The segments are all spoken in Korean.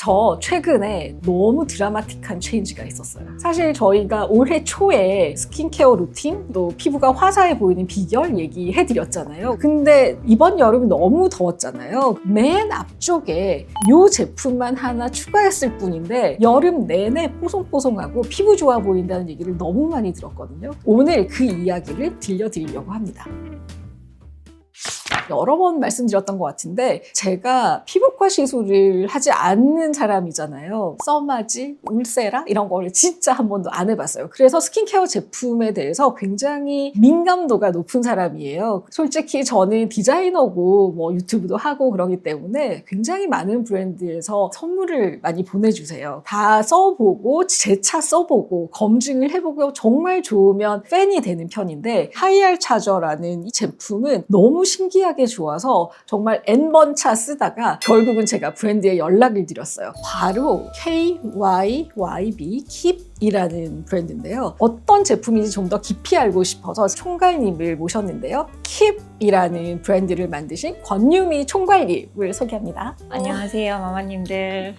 저 최근에 너무 드라마틱한 체인지가 있었어요. 사실 저희가 올해 초에 스킨케어 루틴, 또 피부가 화사해 보이는 비결 얘기해드렸잖아요. 근데 이번 여름이 너무 더웠잖아요. 맨 앞쪽에 이 제품만 하나 추가했을 뿐인데 여름 내내 뽀송뽀송하고 피부 좋아 보인다는 얘기를 너무 많이 들었거든요. 오늘 그 이야기를 들려드리려고 합니다. 여러 번 말씀드렸던 것 같은데 제가 피부과 시술을 하지 않는 사람이잖아요. 써마지, 울세라 이런 거를 진짜 한 번도 안 해봤어요. 그래서 스킨케어 제품에 대해서 굉장히 민감도가 높은 사람이에요. 솔직히 저는 디자이너고 뭐 유튜브도 하고 그러기 때문에 굉장히 많은 브랜드에서 선물을 많이 보내주세요. 다 써보고 재차 써보고 검증을 해보고 정말 좋으면 팬이 되는 편인데 하이알 차저라는 이 제품은 너무 신기하게 좋아서 정말 N번 차 쓰다가 결국은 제가 브랜드에 연락을 드렸어요. 바로 KYYB 킵이라는 브랜드인데요. 어떤 제품인지 좀 더 깊이 알고 싶어서 총괄님을 모셨는데요. 킵이라는 브랜드를 만드신 권유미 총괄님을 소개합니다. 안녕하세요, 마마님들.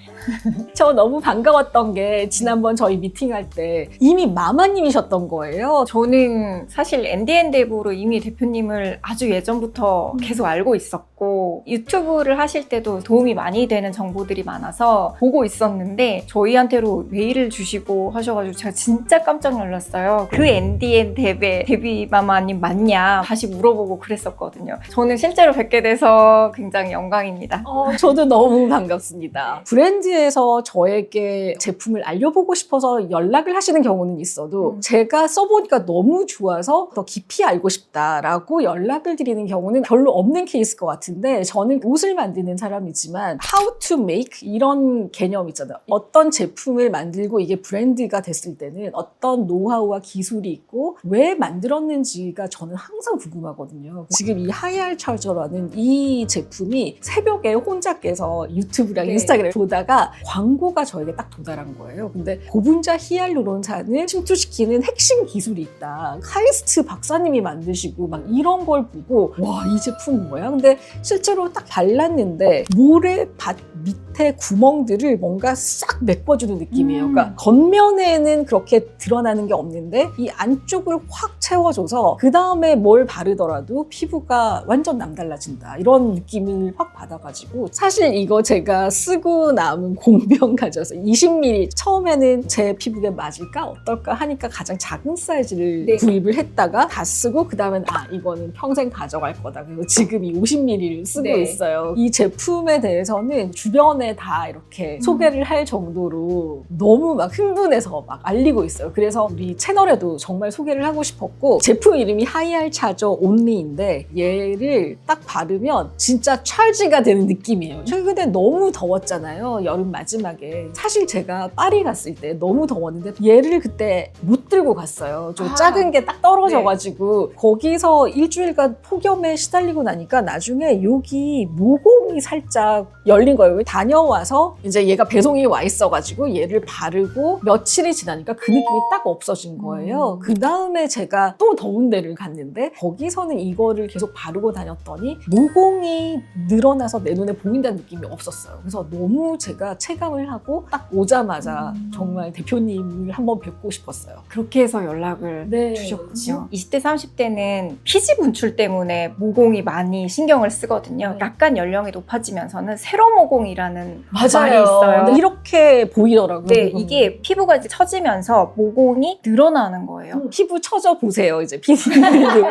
저 너무 반가웠던 게 지난번 저희 미팅할 때 이미 마마님이셨던 거예요. 저는 사실 앤디앤데브로 이미 대표님을 아주 예전부터 계속 알고 있었고 유튜브를 하실 때도 도움이 많이 되는 정보들이 많아서 보고 있었는데 저희한테로 메일을 주시고 하셔가지고 제가 진짜 깜짝 놀랐어요. 그 앤디앤데브의 데뷔마마님 맞냐 다시 물어보고 그랬었거든요. 저는 실제로 뵙게 돼서 굉장히 영광입니다. 저도 너무 반갑습니다. 브랜드에서 저에게 제품을 알려보고 싶어서 연락을 하시는 경우는 있어도 제가 써보니까 너무 좋아서 더 깊이 알고 싶다라고 연락을 드리는 경우는 별로 없는 케이스일 것 같은데 저는 옷을 만드는 사람이지만 how to make 이런 개념 있잖아요. 어떤 제품을 만들고 이게 브랜드가 됐을 때는 어떤 노하우와 기술이 있고 왜 만들었는지가 저는 항상 궁금하거든요. 지금 이 하이알 차저라는 이 제품이 새벽에 혼자 깨서 유튜브랑 인스타그램 보다가 광고가 저에게 딱 도달한 거예요. 근데 고분자 히알루론산을 침투시키는 핵심 기술이 있다. 카이스트 박사님이 만드시고 막 이런 걸 보고 와, 이 제품 뭐야? 근데 실제로 딱 발랐는데 모래밭 밑에 구멍들을 뭔가 싹 메꿔주는 느낌이에요. 그러니까 겉면에는 그렇게 드러나는 게 없는데 이 안쪽을 확 채워줘서 그 다음에 뭘 바르더라도 피부가 완전 남달라진다. 이런 느낌을 확 받아가지고 사실 이거 제가 쓰고 남은 공병 가져서 20ml 처음에는 제 피부에 맞을까 어떨까 하니까 가장 작은 사이즈를 구입을 했다가 다 쓰고 그 다음엔 이거는 평생 가져갈 거다. 그래서 지금 이 50ml를 쓰고 있어요. 이 제품에 대해서는 주변에 다 이렇게 소개를 할 정도로 너무 막 흥분해서 막 알리고 있어요. 그래서 우리 채널에도 정말 소개를 하고 싶었고 제품 이름이 하이알 차저 온리인데 얘를 딱 바르면 진짜 찰지가 되는 느낌이에요. 최근에 너무 더웠잖아요. 여름 마지막에. 사실 제가 파리 갔을 때 너무 더웠는데 얘를 그때 못 들고 갔어요. 좀 작은 게 딱 떨어져가지고 거기서 일주일간 폭염에 시달리고 나니까 나중에 여기 모공이 살짝 열린 거예요. 다녀와서 이제 얘가 배송이 와 있어가지고 얘를 바르고 며칠이 지나니까 그 느낌이 딱 없어진 거예요. 그 다음에 제가 또 더운 데를 갔는데 거기서는 이거를 계속 바르고 다녔더니 모공이 늘어나서 내 눈에 보인다는 느낌이 없었어요. 그래서 너무 제가 체감을 하고 딱 오자마자 정말 대표님을 한번 뵙고 싶었어요. 그렇게 해서 연락을 주셨군요. 20대, 30대는 피지 분출 때문에 모공이 많이 신경을 쓰거든요. 약간 연령이 높아지면서는 세로 모공이라는 말이 있어요. 네, 이렇게 보이더라고요. 네, 이게 피부가 이제 처지면서 모공이 늘어나는 거예요. 피부 처져 보세요. 이제 피디님들도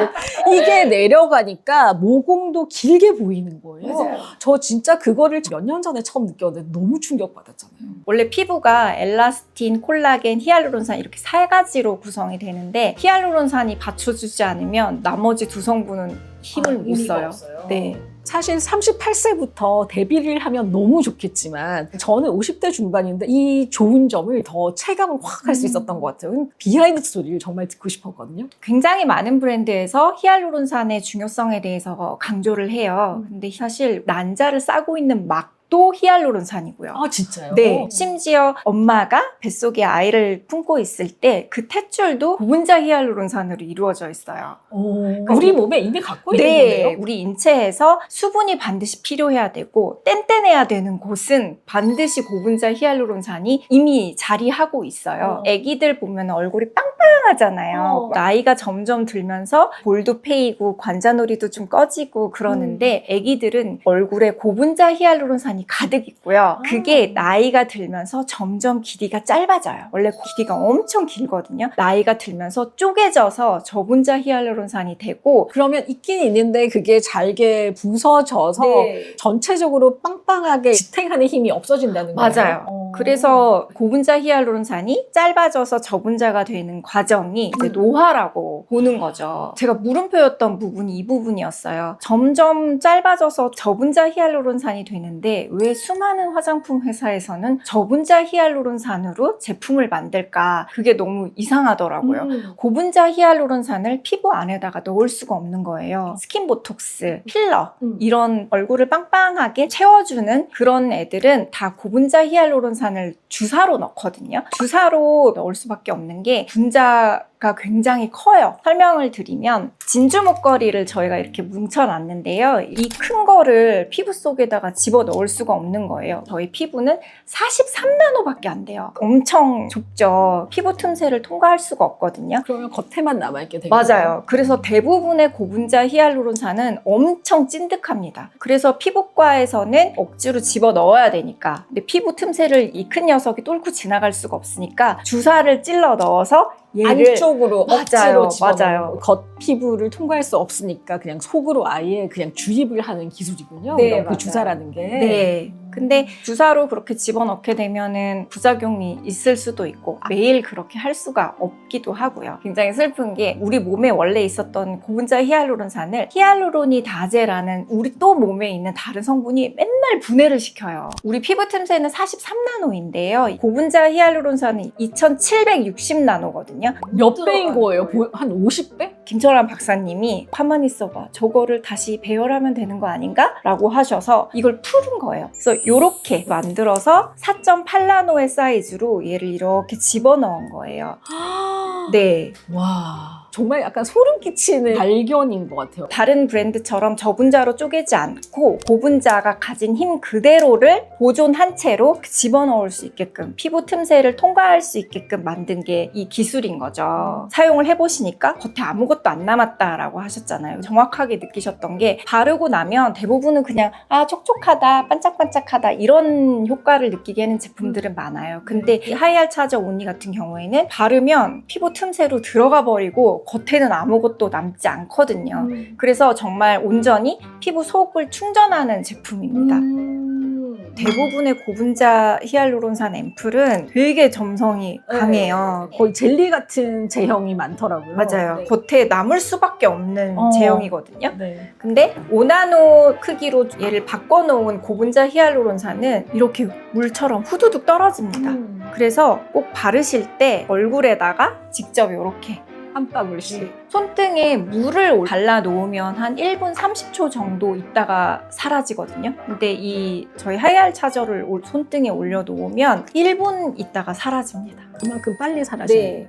이게 내려가니까 모공도 길게 보이는 거예요. 맞아요. 저 진짜 그거를 몇 년 전에 처음 느꼈는데 너무 충격받았잖아요. 원래 피부가 엘라스틴, 콜라겐, 히알루론산 이렇게 3가지로 구성이 되는데 히알루론산이 받쳐주지 않으면 나머지 두 성분은 힘을 못 써요. 네. 사실 38세부터 데뷔를 하면 너무 좋겠지만 저는 50대 중반인데 이 좋은 점을 더 체감을 확 할 수 있었던 것 같아요. 비하인드 스토리를 정말 듣고 싶었거든요. 굉장히 많은 브랜드에서 히알루론산의 중요성에 대해서 강조를 해요. 근데 사실 난자를 싸고 있는 막 또 히알루론산이고요. 아, 진짜요? 네. 심지어 엄마가 뱃속에 아이를 품고 있을 때 그 탯줄도 고분자 히알루론산으로 이루어져 있어요. 우리 몸에 이미 갖고 있는 네, 거네요? 우리 인체에서 수분이 반드시 필요해야 되고 뗀뗀해야 되는 곳은 반드시 고분자 히알루론산이 이미 자리하고 있어요. 애기들 보면 얼굴이 빵빵하잖아요. 나이가 점점 들면서 볼도 패이고 관자놀이도 좀 꺼지고 그러는데 애기들은 얼굴에 고분자 히알루론산이 가득 있고요. 그게 나이가 들면서 점점 길이가 짧아져요. 원래 길이가 엄청 길거든요. 나이가 들면서 쪼개져서 저분자 히알루론산이 되고 그러면 있긴 있는데 그게 잘게 부서져서 네. 전체적으로 빵빵하게 지탱하는 힘이 없어진다는 거예요? 맞아요. 그래서 고분자 히알루론산이 짧아져서 저분자가 되는 과정이 이제 노화라고 보는 거죠. 제가 물음표였던 부분이 이 부분이었어요. 점점 짧아져서 저분자 히알루론산이 되는데 왜 수많은 화장품 회사에서는 저분자 히알루론산으로 제품을 만들까? 그게 너무 이상하더라고요. 고분자 히알루론산을 피부 안에다가 넣을 수가 없는 거예요. 스킨 보톡스, 필러 이런 얼굴을 빵빵하게 채워주는 그런 애들은 다 고분자 히알루론산을 주사로 넣거든요. 주사로 넣을 수밖에 없는 게 분자가 굉장히 커요. 설명을 드리면 진주 목걸이를 저희가 이렇게 뭉쳐놨는데요. 이 큰 거를 피부 속에다가 집어 넣을 수가 없는 거예요. 저희 피부는 43나노밖에 안 돼요. 엄청 좁죠. 피부 틈새를 통과할 수가 없거든요. 그러면 겉에만 남아있게 되겠네요. 맞아요. 그래서 대부분의 고분자 히알루론산은 엄청 찐득합니다. 그래서 피부과에서는 억지로 집어 넣어야 되니까. 근데 피부 틈새를 이 큰 녀석이 뚫고 지나갈 수가 없으니까 주사를 찔러 넣어서 얘를 안쪽으로 맞아요, 억지로 집어넣는 맞아요. 거. 겉 피부를 통과할 수 없으니까 그냥 속으로 아예 그냥 주입을 하는 기술이군요. 네, 이런 그 맞아요. 주사라는 게. 네. 근데 주사로 그렇게 집어넣게 되면은 부작용이 있을 수도 있고 매일 그렇게 할 수가 없기도 하고요. 굉장히 슬픈 게 우리 몸에 원래 있었던 고분자 히알루론산을 히알루로니 다제라는 우리 또 몸에 있는 다른 성분이 맨날 분해를 시켜요. 우리 피부 틈새는 43나노인데요. 고분자 히알루론산은 2760나노거든요. 몇 배인 거예요? 한 50배? 김철환 박사님이 가만히 있어봐. 저거를 다시 배열하면 되는 거 아닌가? 라고 하셔서 이걸 푸른 거예요. 그래서 이렇게 만들어서 4.8나노의 사이즈로 얘를 이렇게 집어넣은 거예요. 네. 와. 정말 약간 소름 끼치는 발견인 것 같아요. 다른 브랜드처럼 저분자로 쪼개지 않고 고분자가 가진 힘 그대로를 보존한 채로 집어넣을 수 있게끔 피부 틈새를 통과할 수 있게끔 만든 게 이 기술인 거죠. 사용을 해보시니까 겉에 아무것도 안 남았다라고 하셨잖아요. 정확하게 느끼셨던 게 바르고 나면 대부분은 그냥 촉촉하다, 반짝반짝하다 이런 효과를 느끼게 하는 제품들은 많아요. 근데 이 하이알 차저 오니 같은 경우에는 바르면 피부 틈새로 들어가 버리고 겉에는 아무것도 남지 않거든요. 그래서 정말 온전히 피부 속을 충전하는 제품입니다. 대부분의 고분자 히알루론산 앰플은 되게 점성이 강해요. 거의 젤리 같은 제형이 많더라고요. 맞아요. 네. 겉에 남을 수밖에 없는 제형이거든요. 네. 근데 5나노 크기로 얘를 바꿔놓은 고분자 히알루론산은 이렇게 물처럼 후두둑 떨어집니다. 그래서 꼭 바르실 때 얼굴에다가 직접 이렇게 한 방울씩. 손등에 물을 발라 놓으면 한 1분 30초 정도 있다가 사라지거든요. 근데 이 저희 하이알 차저를 손등에 올려 놓으면 1분 있다가 사라집니다. 그만큼 빨리 사라지네. 네.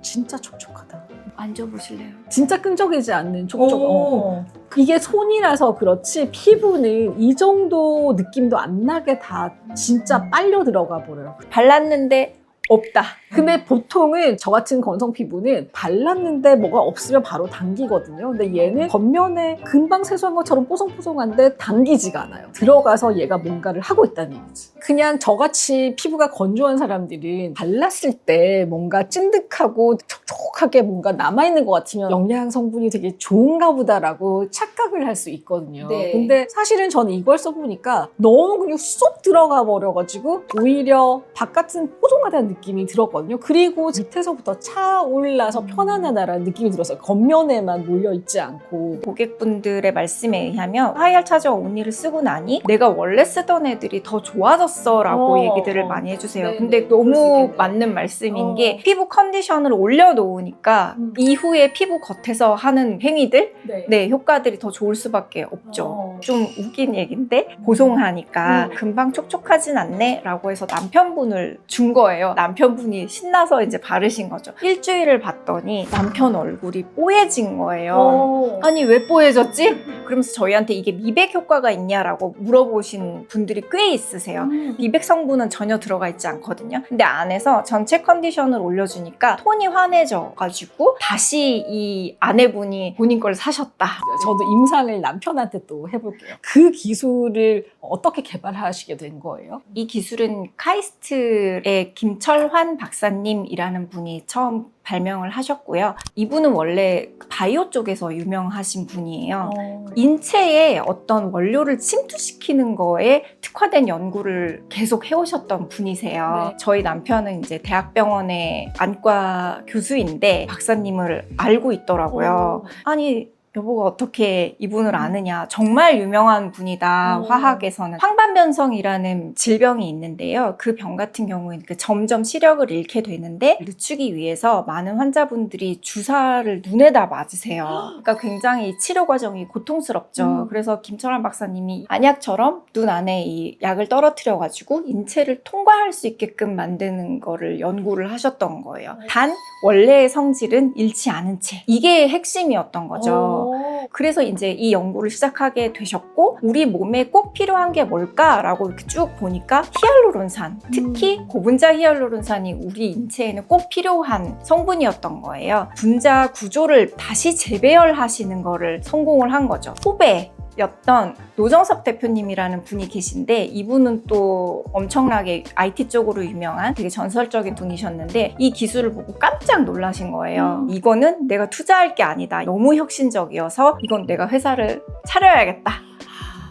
진짜 촉촉하다. 만져보실래요? 진짜 끈적이지 않는 촉촉. 이게 손이라서 그렇지 피부는 이 정도 느낌도 안 나게 다 진짜 빨려 들어가 버려요. 발랐는데 없다. 근데 보통은 저 같은 건성 피부는 발랐는데 뭐가 없으면 바로 당기거든요. 근데 얘는 겉면에 금방 세수한 것처럼 뽀송뽀송한데 당기지가 않아요. 들어가서 얘가 뭔가를 하고 있다는 얘기지. 그냥 저같이 피부가 건조한 사람들은 발랐을 때 뭔가 찐득하고 촉촉하게 뭔가 남아있는 것 같으면 영양 성분이 되게 좋은가 보다라고 착각을 할 수 있거든요. 네. 근데 사실은 저는 이걸 써보니까 너무 그냥 쏙 들어가 버려가지고 오히려 바깥은 뽀송하다는 느낌이 들었거든요. 그리고 밑에서부터 차올라서 편안하다라는 느낌이 들었어요. 겉면에만 몰려있지 않고. 고객분들의 말씀에 의하면 하이알 차저 온니를 쓰고 나니 내가 원래 쓰던 애들이 더 좋아졌어 라고 얘기들을 많이 해주세요. 네네. 근데 그럴 수 너무 있겠네요. 맞는 말씀인 게 피부 컨디션을 올려놓으니까 이후에 피부 겉에서 하는 행위들 네, 효과들이 더 좋을 수밖에 없죠. 좀 웃긴 얘기인데 보송하니까 금방 촉촉하진 않네 라고 해서 남편분을 준 거예요. 남편분이 신나서 이제 바르신 거죠. 일주일을 봤더니 남편 얼굴이 뽀얘진 거예요. 아니 왜 뽀얘졌지? 그러면서 저희한테 이게 미백 효과가 있냐라고 물어보신 분들이 꽤 있으세요. 미백 성분은 전혀 들어가 있지 않거든요. 근데 안에서 전체 컨디션을 올려주니까 톤이 환해져가지고 다시 이 아내분이 본인 걸 사셨다. 저도 임상을 남편한테 또 해볼게요. 그 기술을 어떻게 개발하시게 된 거예요? 이 기술은 카이스트의 김철환 박사님이라는 분이 처음 발명을 하셨고요. 이분은 원래 바이오 쪽에서 유명하신 분이에요. 인체에 어떤 원료를 침투시키는 거에 특화된 연구를 계속 해오셨던 분이세요. 네. 저희 남편은 이제 대학병원의 안과 교수인데 박사님을 알고 있더라고요. 아니 여보가 어떻게 이분을 아느냐. 정말 유명한 분이다. 화학에서는. 황반변성이라는 질병이 있는데요. 그 병 같은 경우에는 점점 시력을 잃게 되는데 늦추기 위해서 많은 환자분들이 주사를 눈에다 맞으세요. 그러니까 굉장히 치료 과정이 고통스럽죠. 그래서 김철환 박사님이 안약처럼 눈 안에 이 약을 떨어뜨려가지고 인체를 통과할 수 있게끔 만드는 거를 연구를 하셨던 거예요. 단 원래의 성질은 잃지 않은 채. 이게 핵심이었던 거죠. 그래서 이제 이 연구를 시작하게 되셨고 우리 몸에 꼭 필요한 게 뭘까라고 이렇게 쭉 보니까 히알루론산, 특히 고분자 히알루론산이 우리 인체에는 꼭 필요한 성분이었던 거예요. 분자 구조를 다시 재배열하시는 거를 성공을 한 거죠. 후배였던 노정석 대표님이라는 분이 계신데 이분은 또 엄청나게 IT 쪽으로 유명한 되게 전설적인 분이셨는데 이 기술을 보고 깜짝 놀라신 거예요. 이거는 내가 투자할 게 아니다. 너무 혁신적이어서 이건 내가 회사를 차려야겠다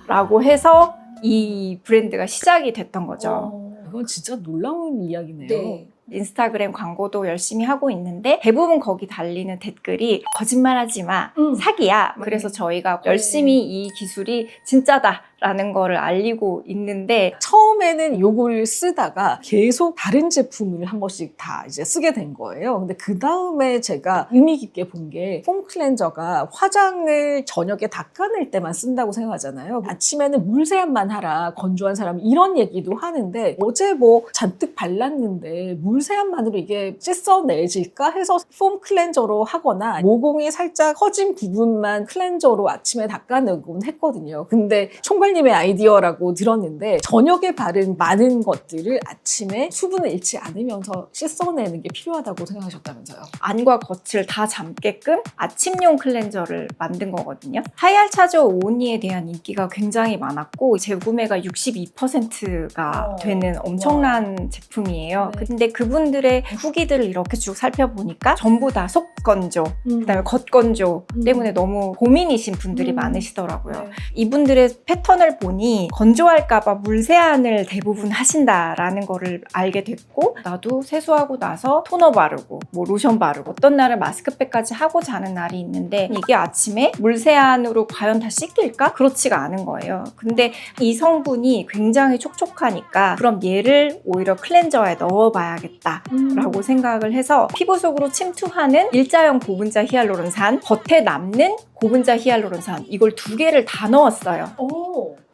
라고 해서 이 브랜드가 시작이 됐던 거죠. 이건 진짜 놀라운 이야기네요. 네. 인스타그램 광고도 열심히 하고 있는데 대부분 거기 달리는 댓글이 거짓말하지 마, 사기야. 그래서 저희가 열심히 이 기술이 진짜다라는 거를 알리고 있는데 처음에는 요거를 쓰다가 계속 다른 제품을 한 번씩 다 이제 쓰게 된 거예요. 근데 그 다음에 제가 의미 깊게 본 게 폼 클렌저가 화장을 저녁에 닦아낼 때만 쓴다고 생각하잖아요. 아침에는 물세안만 하라, 건조한 사람 이런 얘기도 하는데 어제 뭐 잔뜩 발랐는데 물세안만으로 이게 씻어내질까 해서 폼 클렌저로 하거나 모공이 살짝 커진 부분만 클렌저로 아침에 닦아내곤 했거든요. 근데 총괄님의 아이디어라고 들었는데 저녁에 바른 많은 것들을 아침에 수분을 잃지 않으면서 씻어내는 게 필요하다고 생각하셨다면서요. 안과 겉을 다 잠게끔 아침용 클렌저를 만든 거거든요. 하이알 차저 오온니에 대한 인기가 굉장히 많았고 재구매가 62%가 되는 엄청난 제품이에요. 네. 근데 그분들의 후기들을 이렇게 쭉 살펴보니까 전부 다 속건조, 그다음에 겉건조 때문에 너무 고민이신 분들이 많으시더라고요. 네. 이분들의 패턴을 보니 건조할까봐 물세안을 대부분 하신다라는 거를 알게 됐고 나도 세수하고 나서 토너 바르고 뭐 로션 바르고 어떤 날은 마스크팩까지 하고 자는 날이 있는데 이게 아침에 물세안으로 과연 다 씻길까? 그렇지가 않은 거예요. 근데 이 성분이 굉장히 촉촉하니까 그럼 얘를 오히려 클렌저에 넣어봐야겠다 라고 생각을 해서 피부 속으로 침투하는 일자형 고분자 히알루론산, 겉에 남는 고분자 히알루론산 이걸 두 개를 다 넣었어요.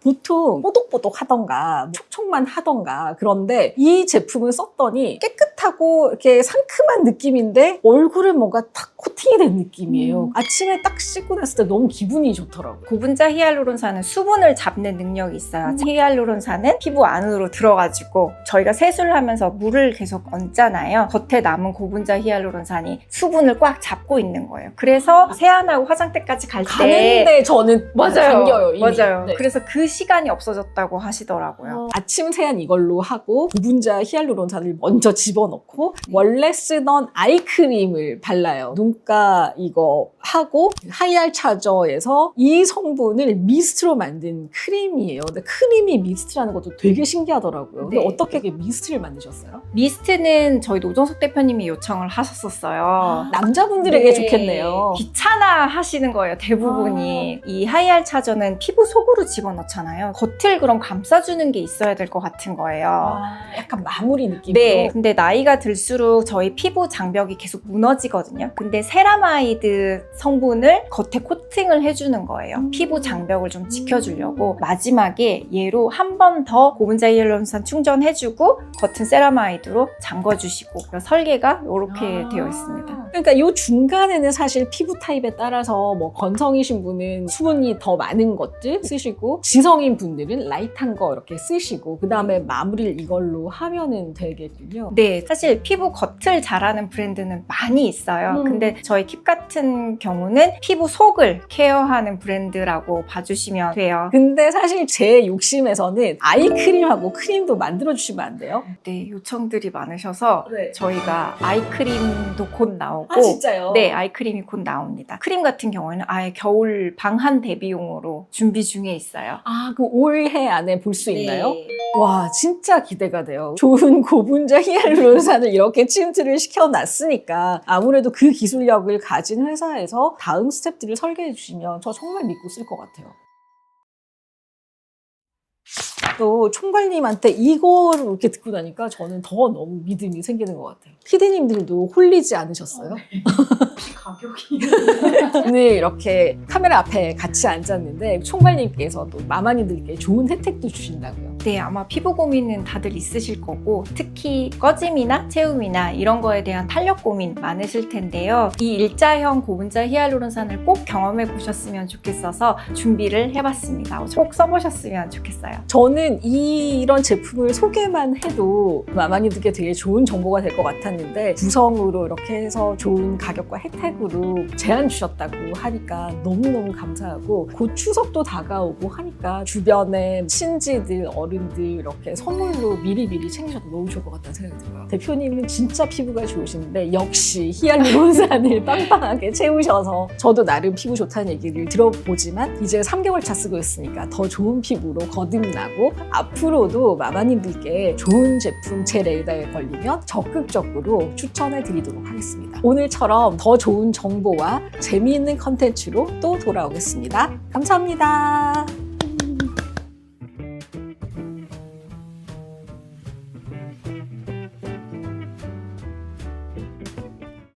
보통 뽀독뽀독 하던가 촉촉만 하던가 그런데 이 제품을 썼더니 깨끗하고 이렇게 상큼한 느낌인데 얼굴에 뭔가 탁 코팅이 된 느낌이에요. 아침에 딱 씻고 났을 때 너무 기분이 좋더라고요. 고분자 히알루론산은 수분을 잡는 능력이 있어요. 히알루론산은 피부 안으로 들어가지고 저희가 세수를 하면서 물을 계속 얹잖아요. 겉에 남은 고분자 히알루론산이 수분을 꽉 잡고 있는 거예요. 그래서 세안하고 화장대까지 갈 때 가는데 저는 당겨요. 이미. 맞아요. 네. 그래서 그 시간이 없어졌다고 하시더라고요. 아침 세안 이걸로 하고 고분자 히알루론산을 먼저 집어넣고 집어넣고 원래 쓰던 아이크림을 발라요. 눈가 이거 하고 하이알 차저에서 이 성분을 미스트로 만든 크림이에요. 근데 크림이 미스트라는 것도 되게 신기하더라고요. 근데 네. 어떻게 이렇게 미스트를 만드셨어요? 미스트는 저희 노정석 대표님이 요청을 하셨었어요. 남자분들에게 네. 좋겠네요. 귀찮아 하시는 거예요, 대부분이. 이 하이알 차저는 피부 속으로 집어넣잖아요. 겉을 그럼 감싸주는 게 있어야 될 것 같은 거예요. 약간 마무리 느낌으로. 네, 근데 나이가 들수록 저희 피부 장벽이 계속 무너지거든요. 근데 세라마이드 성분을 겉에 코팅을 해주는 거예요. 피부 장벽을 좀 지켜주려고. 마지막에 얘로 한 번 더 고분자 히알루론산 충전해주고 겉은 세라마이드로 잠궈주시고 설계가 이렇게 되어 있습니다. 그러니까 이 중간에는 사실 피부 타입에 따라서 뭐 건성이신 분은 수분이 더 많은 것들 쓰시고 지성인 분들은 라이트한 거 이렇게 쓰시고 그 다음에 마무리를 이걸로 하면은 되겠군요. 네, 사실 피부 겉을 잘하는 브랜드는 많이 있어요. 근데 저희 킵 같은 경우는 피부 속을 케어하는 브랜드라고 봐주시면 돼요. 근데 사실 제 욕심에서는 아이크림하고 크림도 만들어주시면 안 돼요? 네, 요청들이 많으셔서 네. 저희가 아이크림도 곧 나오고 아 진짜요? 네, 아이크림이 곧 나옵니다. 크림 같은 경우에는 아예 겨울 방한 대비용으로 준비 중에 있어요. 아, 그 올해 안에 볼 수 있나요? 네. 와, 진짜 기대가 돼요. 좋은 고분자 히알루론산을 이렇게 침투를 시켜놨으니까 아무래도 그 기술력을 가진 회사에서 다음 스텝들을 설계해 주시면 저 정말 믿고 쓸 것 같아요. 또 총괄님한테 이거를 이렇게 듣고 나니까 저는 더 너무 믿음이 생기는 것 같아요. 피디님들도 홀리지 않으셨어요? 혹시 가격이? 오늘 이렇게 카메라 앞에 같이 앉았는데 총괄님께서 또 마마님들께 좋은 혜택도 주신다고요. 네, 아마 피부 고민은 다들 있으실 거고 특히 꺼짐이나 채움이나 이런 거에 대한 탄력 고민 많으실 텐데요. 이 일자형 고분자 히알루론산을 꼭 경험해 보셨으면 좋겠어서 준비를 해봤습니다. 꼭 써보셨으면 좋겠어요. 저는 이런 제품을 소개만 해도 마마님들께 되게 좋은 정보가 될 것 같았는데 구성으로 이렇게 해서 좋은 가격과 혜택으로 제안 주셨다고 하니까 너무너무 감사하고 곧 추석도 다가오고 하니까 주변에 친지들, 어른들 이렇게 선물로 미리미리 챙기셔도 너무 좋을 것 같다는 생각이 들어요. 대표님은 진짜 피부가 좋으신데 역시 히알루론산을 빵빵하게 채우셔서 저도 나름 피부 좋다는 얘기를 들어보지만 이제 3개월 차 쓰고 있으니까 더 좋은 피부로 거듭나고 앞으로도 마마님들께 좋은 제품 제 레이더에 걸리면 적극적으로 추천해 드리도록 하겠습니다. 오늘처럼 더 좋은 정보와 재미있는 컨텐츠로 또 돌아오겠습니다. 감사합니다.